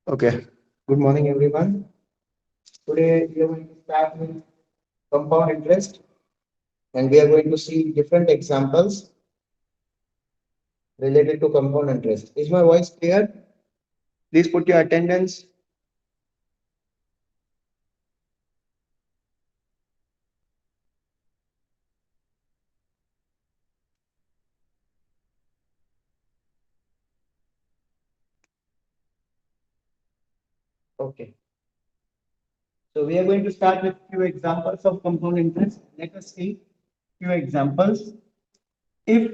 Okay. Good morning, everyone. Today we are going to start with compound interest, and we are going to see different examples related to compound interest. Is my voice clear? Please put your attendance. Okay. So we are going to start with few examples of compound interest. Let us see few examples. If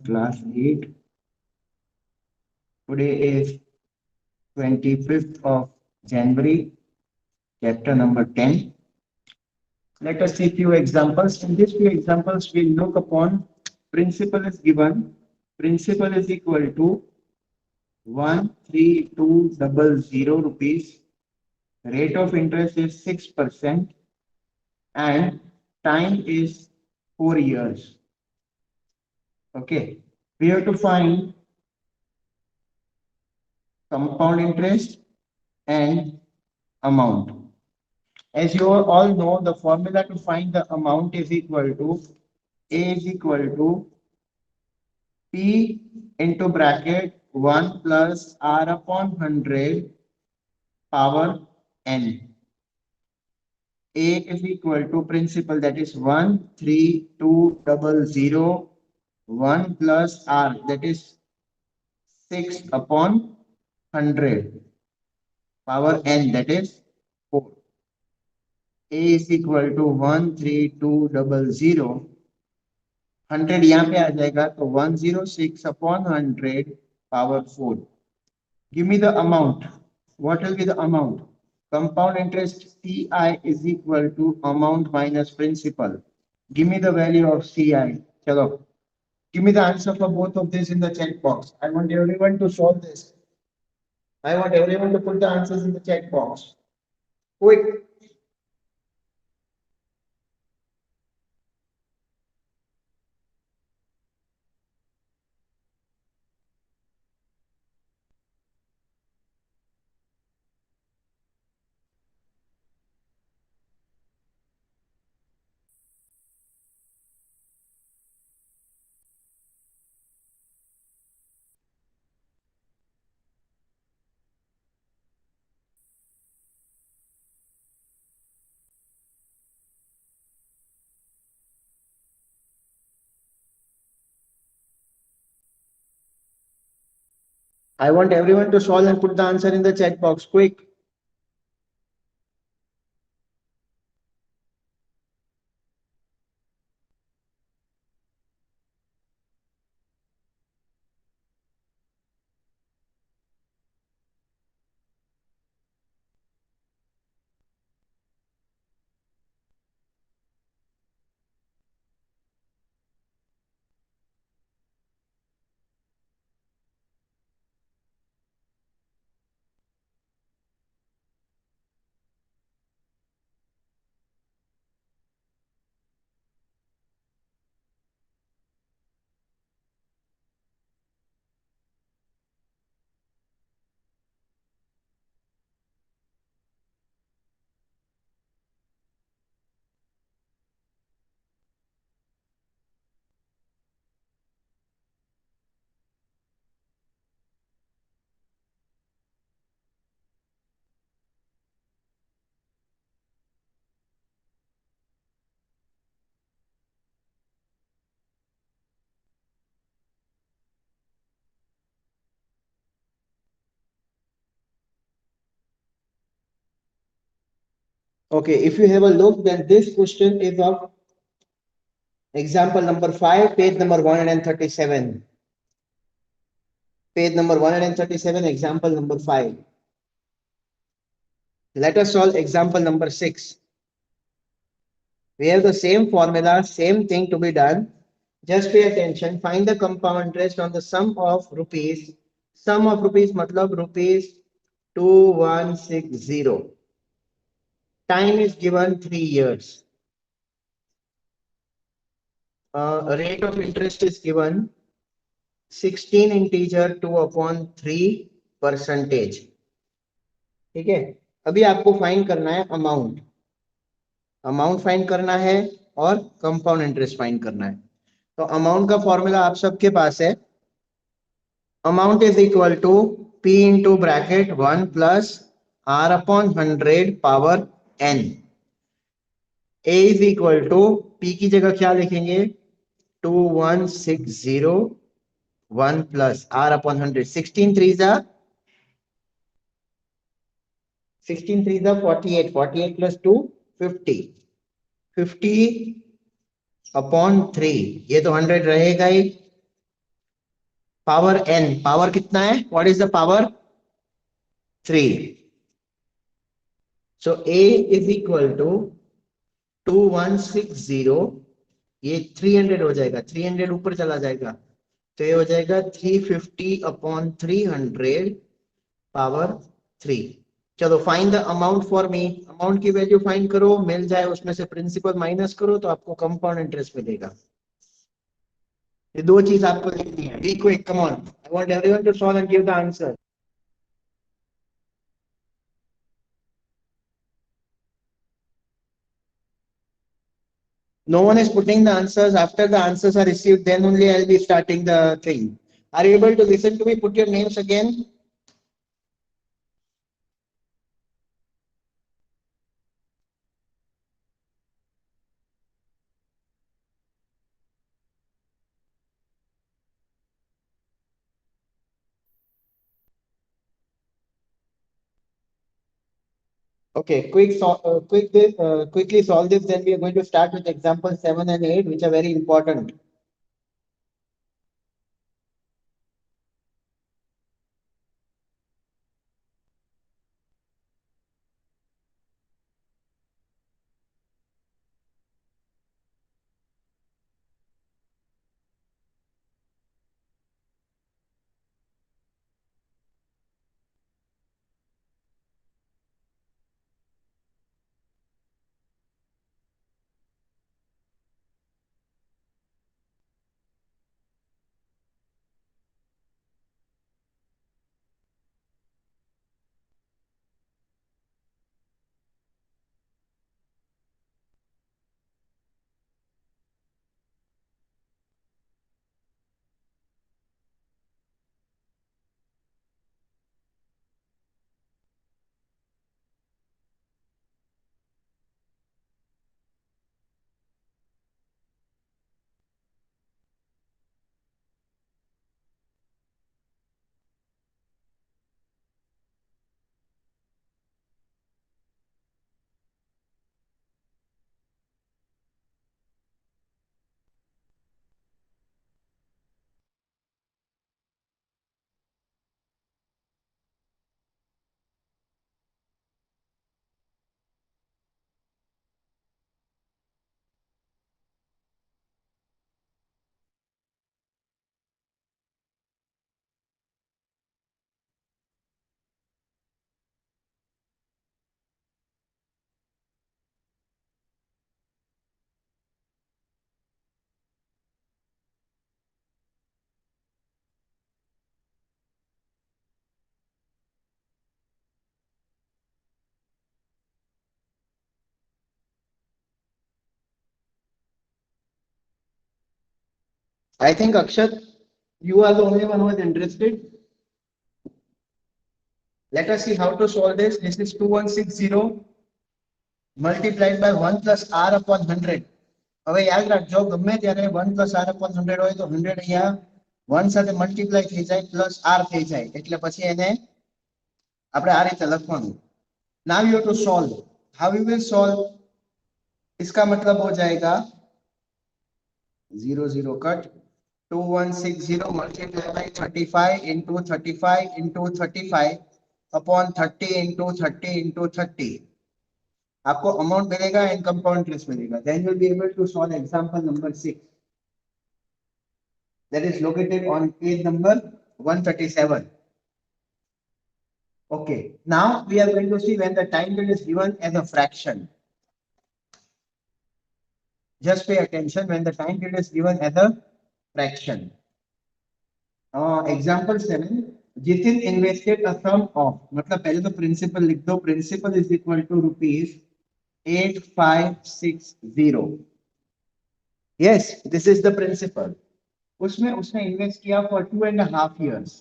class 8, today is 25th of January, chapter number 10. Let us see few examples. In these few examples, we look upon principal is given. Principal is equal to 13200 rupees. Rate of interest is 6% and time is 4 years. Okay. We have to find compound interest and amount. As you all know, the formula to find the amount is equal to A is equal to P into bracket 1 plus R upon 100 power N. A is equal to principal, that is 13200, 1 plus R, that is 6 upon 100 power N, that is 4. A is equal to 13200, 100 यहाँ पे आ जाएगा तो 106 upon 100 power 4. Give me the amount. What will be the amount? Compound interest CI is equal to amount minus principal. Give me the value of CI. Chalo. Give me the answer for both of these in the chat box. I want everyone to solve this. I want everyone to put the answers in the chat box. Quick. I want everyone to solve and put the answer in the chat box. Quick. Okay, if you have a look, then this question is of example number 5, page number 137. Page number 137, example number 5. Let us solve example number 6. We have the same formula, same thing to be done. Just pay attention. Find the compound interest on the sum of rupees. Sum of rupees matlab rupees 2160. Time is given 3 years. Rate of interest is given 16 integer 2 upon 3%. Percentage. ठीक है, अभी आपको find करना है amount, amount find करना है और compound interest find करना है। तो अमाउंट का फॉर्मूला आप सबके पास है, amount is equal to P into bracket 1 plus R upon 100 power N. A is equal to P की जगह क्या लिखेंगे, 2160 1 plus R upon 100, 16 3 48, 48 plus 2 50, 50 upon 3, ये तो 100 रहेगा ही। पावर एन, पावर कितना है, what is the power, 3। So A is equal to 2160, ये 300 हो जाएगा, 300 ऊपर चला जाएगा तो ये हो जाएगा 350 अपॉन 300 पावर 3। चलो find the amount for me, amount की वैल्यू फाइंड करो, मिल जाए उसमें से प्रिंसिपल माइनस करो तो आपको कंपाउंड इंटरेस्ट मिलेगा। ये दो चीज आपको लिखनी है, be quick, come on, I want everyone to solve and give the answer. No one is putting the answers. After the answers are received, then only I'll be starting the thing. Are you able to listen to me? Put your names again. Okay, quickly solve this. Then we are going to start with example 7 and 8, which are very important. I think Akshat, you are the only one who is interested. Let us see how to solve this. This is 2160 multiplied by 1 plus r upon 100. હવે યાદ રાખજો, ગમે ત્યારે 1 plus r upon 100 હોય તો 100 અહીંયા 1 સાથે multiply થઈ જાય પ્લસ r થઈ જાય, એટલે પછી એને આપણે આ રીતે લખવાનું. Now you have to solve. How you will solve? इसका मतलब हो जाएगा 0 0 cut, 2160 multiplied by 35 into 35 into 35 upon 30 into 30 into 30. आपको अमाउंट मिलेगा एंड कंपाउंड इंटरेस्ट मिलेगा. Then you will be able to solve example number 6. That is located on page number 137. Okay. Now we are going to see when the time period is given as a fraction. Just pay attention when the time period is given as a fraction. Example 7. Jitin invested a sum of, मतलब पहले तो principal लिख दो, principal is equal to rupees 8560। Yes, this is the principal. उसमें उसने invest किया for 2.5 years।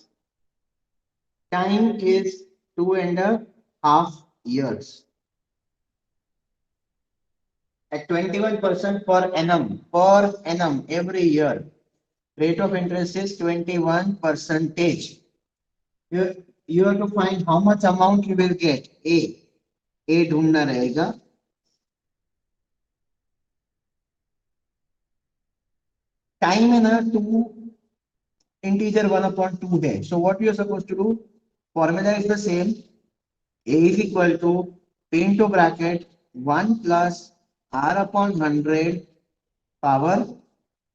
Time is 2.5 years at 21% per annum every year. Rate of interest is 21 percentage. You have to find how much amount you will get. A ढूंढना रहेगा। Time है ना, to integer 1/2 है, so what you are suppose to do, formula is the same. A is equal to P into bracket 1 plus R upon 100 power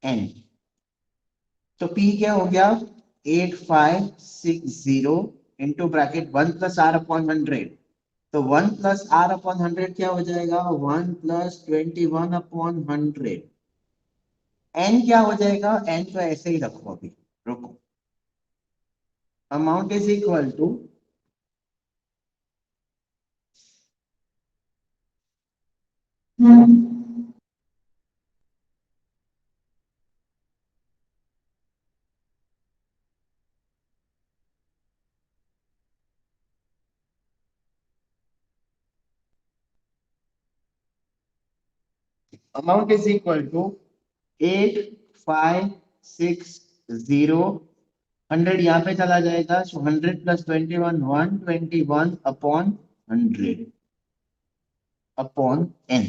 n। तो P क्या हो गया, 8560 into bracket 1 plus R upon 100। तो 1 plus R upon 100 क्या हो जाएगा, 1 plus 21/100। N क्या हो जाएगा, एन तो ऐसे ही रखो अभी, रुको। Amount is equal to, amount is equal to 8560। 100 यहाँ पे चला जाएगा, so 100 plus 21 121 upon 100 upon N.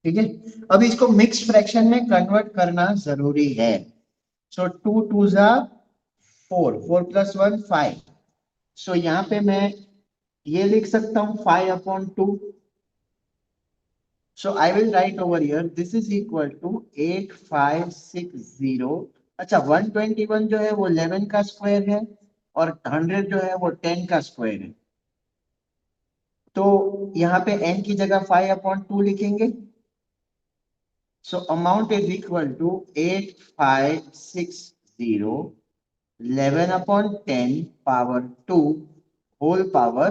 ठीक है, अब इसको मिक्स फ्रैक्शन में कन्वर्ट करना जरूरी है। सो टू टू जा फोर, 4 + 1 5। सो यहाँ पे मैं ये लिख सकता हूँ 5/2। So I will write over here this is equal to 8560। अच्छा, 121 जो है वो 11 का स्क्वायर है, और 100 जो है वो 10 का स्क्वायर है। तो यहाँ पे n की जगह 5/2 लिखेंगे। So amount is equal to 8560 11/10 power 2 whole power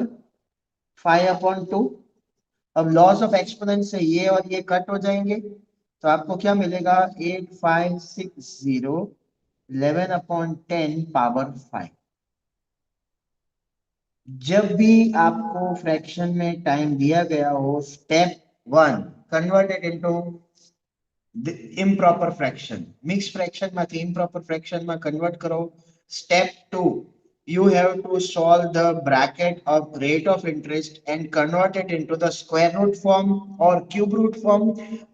5/2। अब लॉस ऑफ एक्सपोनेंट से ये और ये कट हो जाएंगे, तो आपको क्या मिलेगा, 8560 11/10 पावर 5। जब भी आपको फ्रैक्शन में टाइम दिया गया हो, step 1 convert it into improper fraction, mixed fraction માંથી improper fraction માં convert કરો। step 2, you have to solve the bracket of rate of interest and convert it into the square root form or cube root form।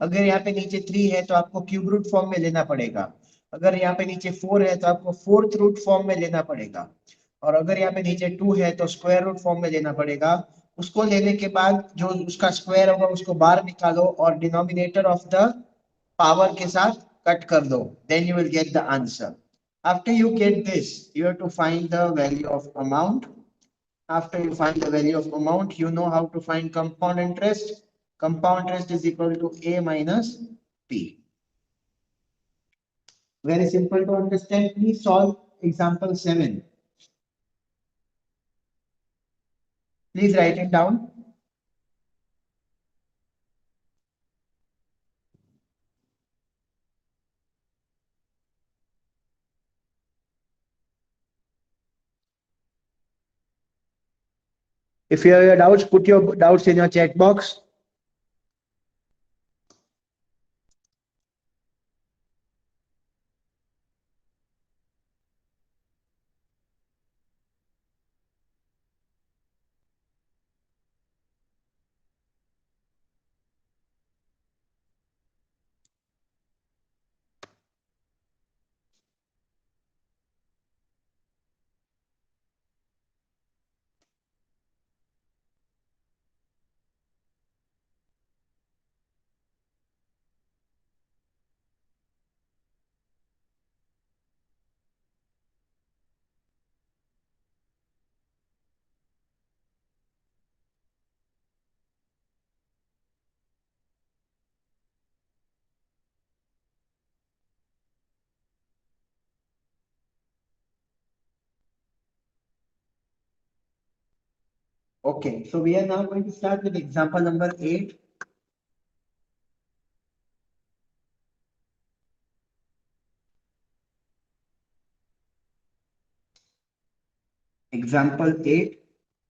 अगर यहाँ पे नीचे 3 है तो आपको cube root form में लेना पड़ेगा। अगर यहाँ पे नीचे 4 है तो आपको fourth root form में लेना पड़ेगा। और अगर यहाँ पे नीचे 2 है तो स्क्वायर रूट फॉर्म में लेना पड़ेगा। उसको लेने के बाद जो उसका स्क्वायर होगा उसको बाहर निकालो और डिनोमिनेटर ऑफ द पावर के साथ कट कर दो, then you will get the answer। after you get this, you have to find the value of amount। after you find the value of amount, you know how to find compound interest। compound interest is equal to a minus p। very simple to understand। please solve example 7। please write it down। if you have your doubts, put your doubts in your chat box। Okay, so we are now going to start with example number 8. Example 8.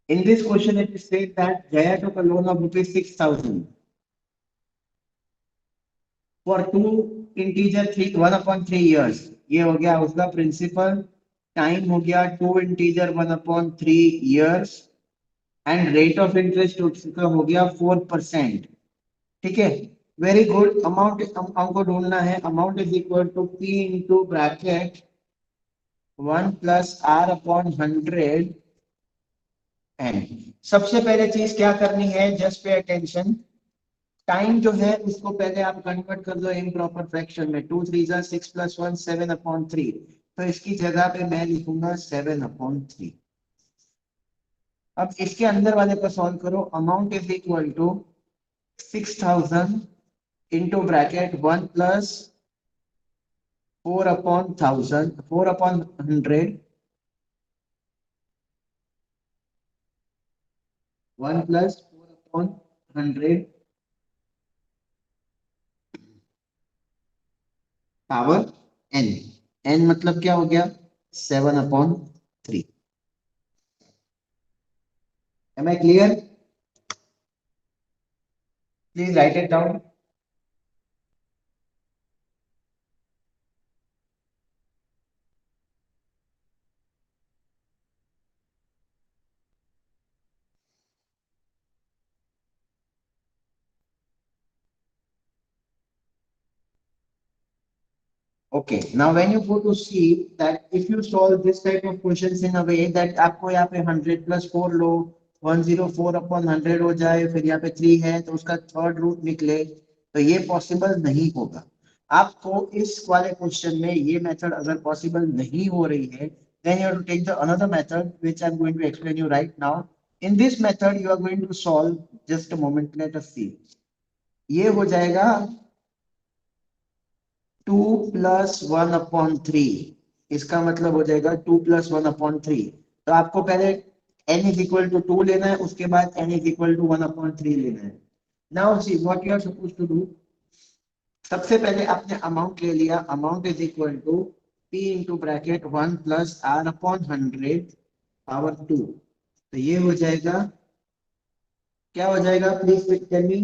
In this question, it is said that Jaya took a loan of rupees 6,000 for two integer 1/3 years. ये हो गया उसका principal. Time हो गया 2 integer 1/3 years. And rate of interest उसका हो गया 4%. ठीक है. Very good. अमाउंट हमको ढूंढना है. Amount is equal to P into bracket 1 + r/100 N. सबसे पहले चीज क्या करनी है, जस्ट पे अटेंशन. टाइम जो है उसको पहले आप कन्वर्ट कर दो इम्प्रॉपर फ्रैक्शन में. 2 3 6 + 1 7/3. तो इसकी जगह पे मैं लिखूंगा 7/3. अब इसके अंदर वाले को सॉल्व करो. Amount is equal to 6,000 into bracket 1 + 4/1000 4/100 1 + 4/100 power n. n मतलब क्या हो गया, 7/3. Am I clear? Please write it down. Okay, now when you go to see that if you solve this type of questions in a way that आपको यहाँ पे 100 + 4 लो, 104/100 हो जाए, फिर यहाँ पे 3 है तो उसका थर्ड रूट निकले, तो ये पॉसिबल नहीं होगा. आपको इस वाले क्वेश्चन में ये मेथड अगर पॉसिबल नहीं हो रही है, then you have to take the another method which I'm going to explain you right now. In this method you are going to solve, just a moment, let us see. ये हो जाएगा 2 + 1/3. इसका मतलब हो जाएगा 2 + 1/3. तो आपको पहले n इज इक्वल टू 2 लेना है, उसके बाद n इज इक्वल टू 1/3 लेना है. Now see what you are suppose to do. सबसे पहले आपने अमाउंट ले लिया. Amount is equal to p into bracket 1 + r/100 power 2. तो ये हो जाएगा, क्या हो जाएगा, please tell me.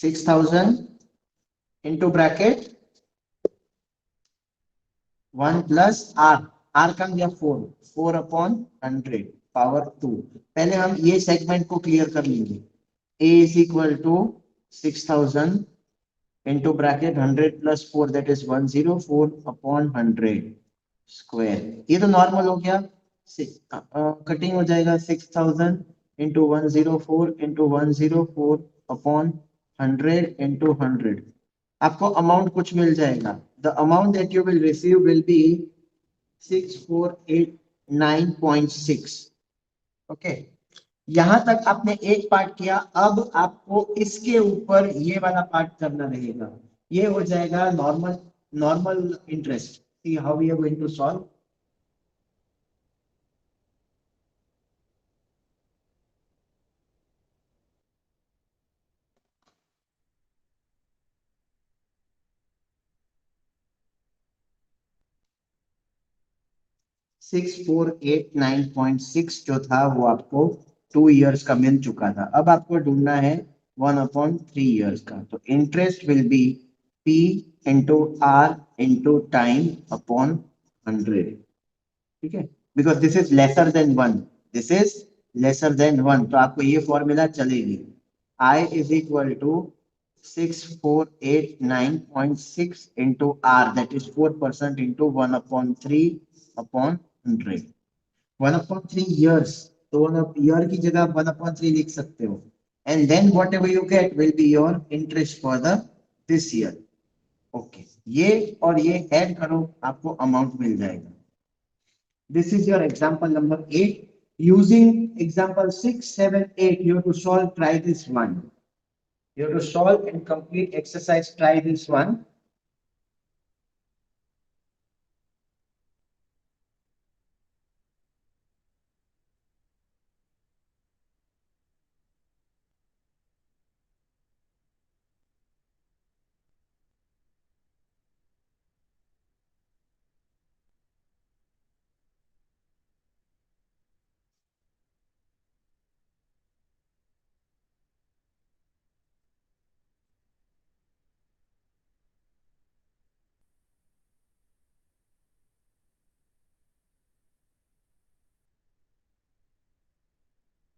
6,000 into bracket 1 + r. r का दिया 4. 4/100 पावर 2. पहले हम ये सेगमेंट को क्लियर कर लेंगे. a is equal to 6,000 into bracket 100 + 4 that is 104/100 square. ये तो नॉर्मल हो गया. कटिंग हो जाएगा. 6,000 इंटू 104 इंटू 104/100 इंटू 100. आपको अमाउंट कुछ मिल जाएगा. The amount that you will receive will be 6489.6. Okay. यहां तक आपने एक पार्ट किया. अब आपको इसके ऊपर ये वाला पार्ट करना रहेगा. ये हो जाएगा normal normal interest. See how we are going to solve. 6489.6 जो था वो आपको 2 years का मिल चुका था. अब आपको ढूंढना है 1/3 years का. तो interest will be P into R into time upon 100. ठीक है. Because this is lesser than 1. This is lesser than 1. तो आपको ये फॉर्मूला चलेगी. I is equal to 6489.6 into R, that is 4% into 1/3/100. 1/3 years. तो 1 year की जगह 1/3 लिख सकते हो. And then whatever you get will be your interest for the this year. Okay. ये और ये ऐड करो, आपको अमाउंट मिल जाएगा. This is your example number 8. Using example 6, 7, 8, you have to solve, try this one. You have to solve and complete exercise, try this one.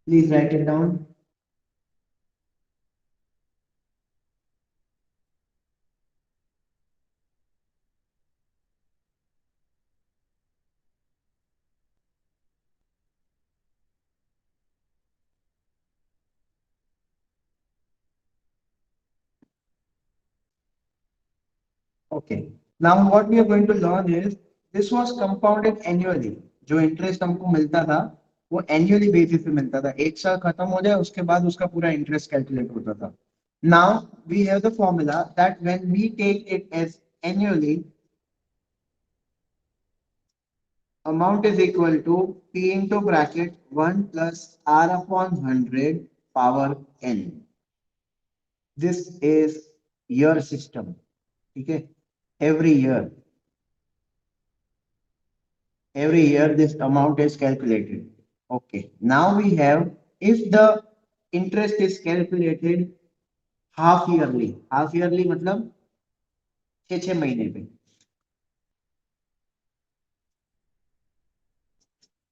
Please write it down. Okay. Now what we are going to learn is this was compounded annually. जो interest हमको मिलता था वो annually basis पे मिलता था, एक साल खत्म हो जाए उसके बाद उसका पूरा इंटरेस्ट कैलकुलेट होता था. Now we have the formula that when we take it as annually, amount is equal to P into bracket 1 plus R upon 100 power N. This is year system. Okay. Every year. Every year this amount is calculated. Okay. Now we have, if the interest is calculated half yearly. Half yearly मतलब 6 महीने पे.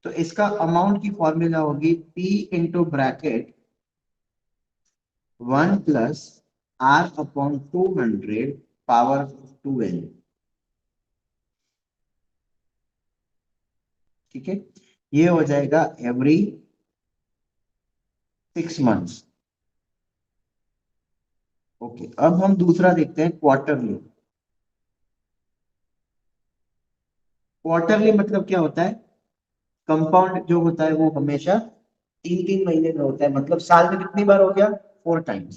तो इसका amount की formula होगी P into bracket 1 plus R upon 200 power 2n. ठीक है, ये हो जाएगा एवरी 6 मंथ्स. ओके, अब हम दूसरा देखते हैं क्वार्टरली. क्वार्टरली मतलब क्या होता है? कंपाउंड जो होता है वो हमेशा 3 3 महीने में होता है, मतलब साल में कितनी बार हो गया? 4 टाइम्स.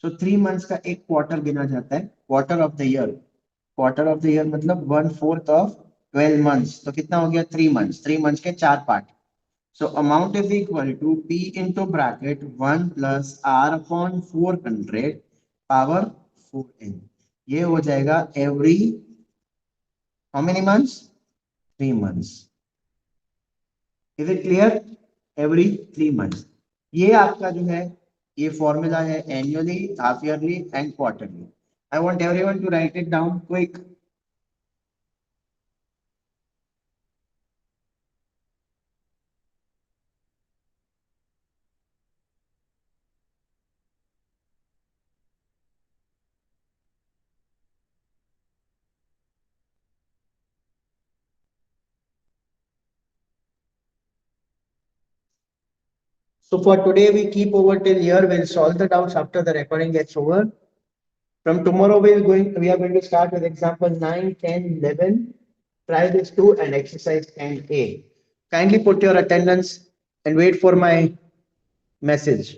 सो 3 मंथ्स का एक क्वार्टर गिना जाता है, quarter of the year. Quarter of the year मतलब 1/4 ऑफ 12 मंथ्स. तो कितना हो गया? 3 मंथ्स. 3 मंथ्स के 4 part. So amount is equal to P into bracket 1 plus R upon 400 power 4n. ये हो जाएगा every how many months? 3 months. Is it clear? Every 3 months. ये आपका जो है ये फॉर्मूला है annually, half yearly and quarterly. I want everyone to write it down quick. So for today, we keep over till here. We'll solve the doubts after the recording gets over. From tomorrow, we are going to start with example 9, 10, 11. Try this too and exercise 10A. Kindly put your attendance and wait for my message.